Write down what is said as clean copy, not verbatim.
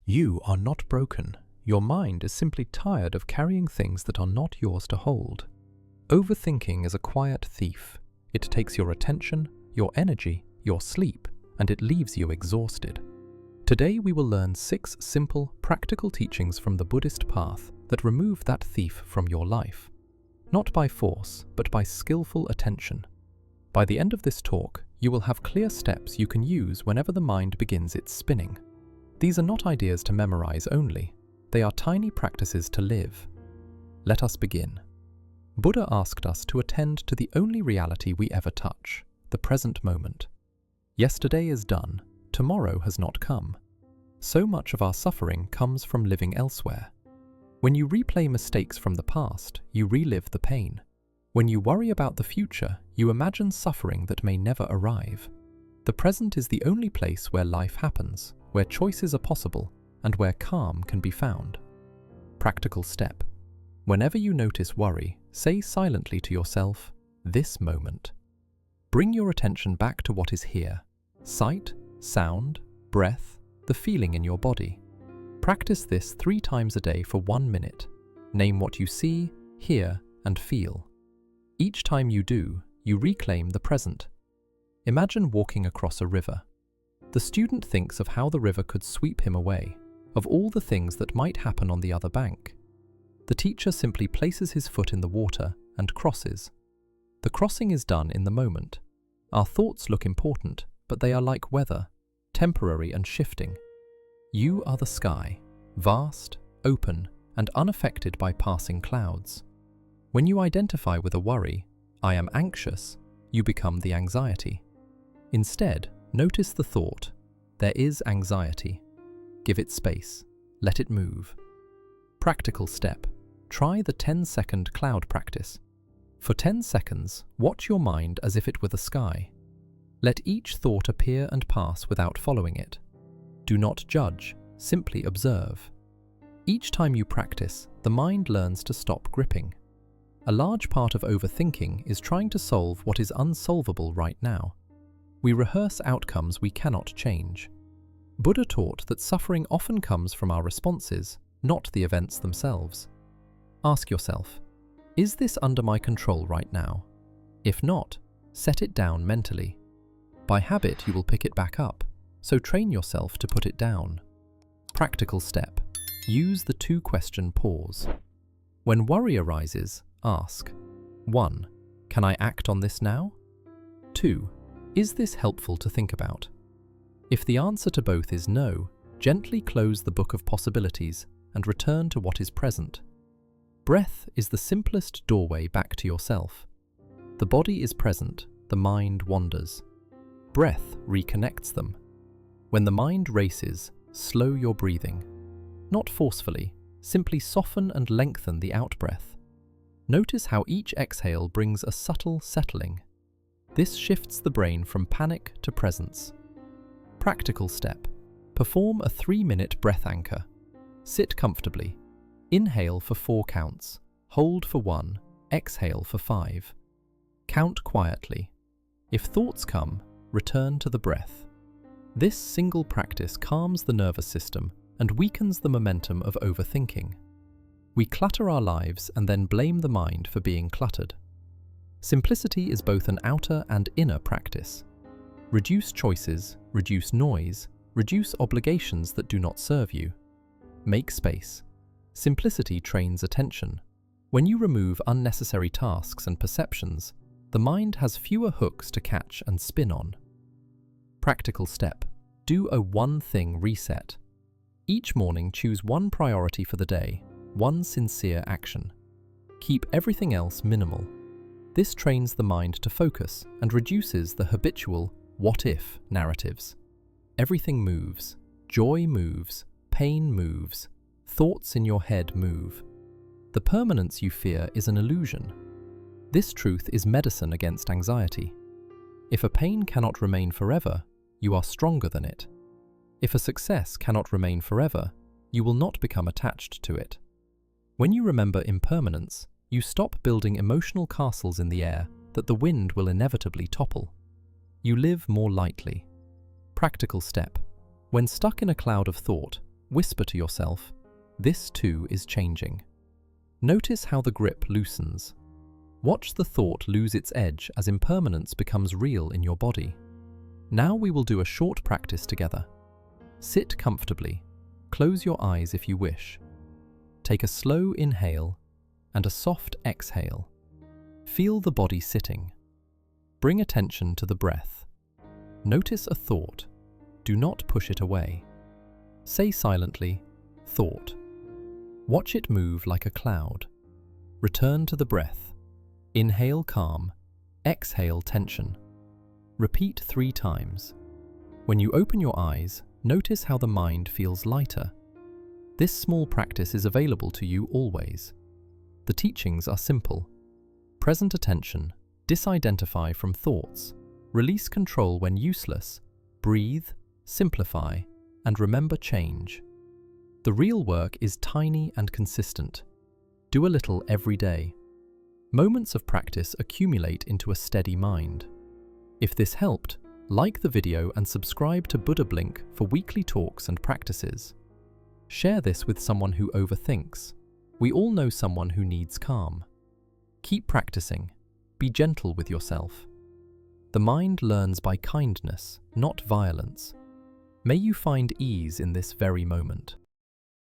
You are not broken. Your mind is simply tired of carrying things that are not yours to hold. Overthinking is a quiet thief. It takes your attention, your energy, your sleep, and it leaves you exhausted. Today we will learn 6 simple, practical teachings from the Buddhist path that remove that thief from your life. Not by force, but by skillful attention. By the end of this talk, you will have clear steps you can use whenever the mind begins its spinning. These are not ideas to memorize only. They are tiny practices to live. Let us begin. Buddha asked us to attend to the only reality we ever touch, the present moment. Yesterday is done, tomorrow has not come. So much of our suffering comes from living elsewhere. When you replay mistakes from the past, you relive the pain. When you worry about the future, you imagine suffering that may never arrive. The present is the only place where life happens, where choices are possible, and where calm can be found. Practical step. Whenever you notice worry, say silently to yourself, "This moment." Bring your attention back to what is here: sight, sound, breath, the feeling in your body. Practice this 3 times a day for 1 minute. Name what you see, hear, and feel. Each time you do, you reclaim the present. Imagine walking across a river. The student thinks of how the river could sweep him away, of all the things that might happen on the other bank. The teacher simply places his foot in the water and crosses. The crossing is done in the moment. Our thoughts look important, but they are like weather, temporary and shifting. You are the sky, vast, open, and unaffected by passing clouds. When you identify with a worry, "I am anxious," you become the anxiety. Instead, notice the thought, "There is anxiety." Give it space. Let it move. Practical step. Try the 10-second cloud practice. For 10 seconds, watch your mind as if it were the sky. Let each thought appear and pass without following it. Do not judge, simply observe. Each time you practice, the mind learns to stop gripping. A large part of overthinking is trying to solve what is unsolvable right now. We rehearse outcomes we cannot change. Buddha taught that suffering often comes from our responses, not the events themselves. Ask yourself, is this under my control right now? If not, set it down mentally. By habit, you will pick it back up, so train yourself to put it down. Practical step. Use the 2-question pause. When worry arises, ask, 1. Can I act on this now? 2. Is this helpful to think about? If the answer to both is no, gently close the book of possibilities and return to what is present. Breath is the simplest doorway back to yourself. The body is present, the mind wanders. Breath reconnects them. When the mind races, slow your breathing. Not forcefully, simply soften and lengthen the out-breath. Notice how each exhale brings a subtle settling. This shifts the brain from panic to presence. Practical step. Perform a 3-minute breath anchor. Sit comfortably. Inhale for 4 counts. Hold for 1. Exhale for 5. Count quietly. If thoughts come, return to the breath. This single practice calms the nervous system and weakens the momentum of overthinking. We clutter our lives and then blame the mind for being cluttered. Simplicity is both an outer and inner practice. Reduce choices, reduce noise, reduce obligations that do not serve you. Make space. Simplicity trains attention. When you remove unnecessary tasks and perceptions, the mind has fewer hooks to catch and spin on. Practical step. Do a 1-thing reset. Each morning, choose 1 priority for the day, 1 sincere action. Keep everything else minimal. This trains the mind to focus and reduces the habitual what-if narratives. Everything moves. Joy moves. Pain moves. Thoughts in your head move. The permanence you fear is an illusion. This truth is medicine against anxiety. If a pain cannot remain forever, you are stronger than it. If a success cannot remain forever, you will not become attached to it. When you remember impermanence, you stop building emotional castles in the air that the wind will inevitably topple. You live more lightly. Practical step. When stuck in a cloud of thought, whisper to yourself, "This too is changing." Notice how the grip loosens. Watch the thought lose its edge as impermanence becomes real in your body. Now we will do a short practice together. Sit comfortably. Close your eyes if you wish. Take a slow inhale and a soft exhale. Feel the body sitting. Bring attention to the breath. Notice a thought. Do not push it away. Say silently, "Thought." Watch it move like a cloud. Return to the breath. Inhale calm, exhale tension. Repeat 3 times. When you open your eyes, notice how the mind feels lighter. This small practice is available to you always. The teachings are simple. Present attention, disidentify from thoughts, release control when useless, breathe, simplify, and remember change. The real work is tiny and consistent. Do a little every day. Moments of practice accumulate into a steady mind. If this helped, like the video and subscribe to Buddha Blink for weekly talks and practices. Share this with someone who overthinks. We all know someone who needs calm. Keep practicing. Be gentle with yourself. The mind learns by kindness, not violence. May you find ease in this very moment.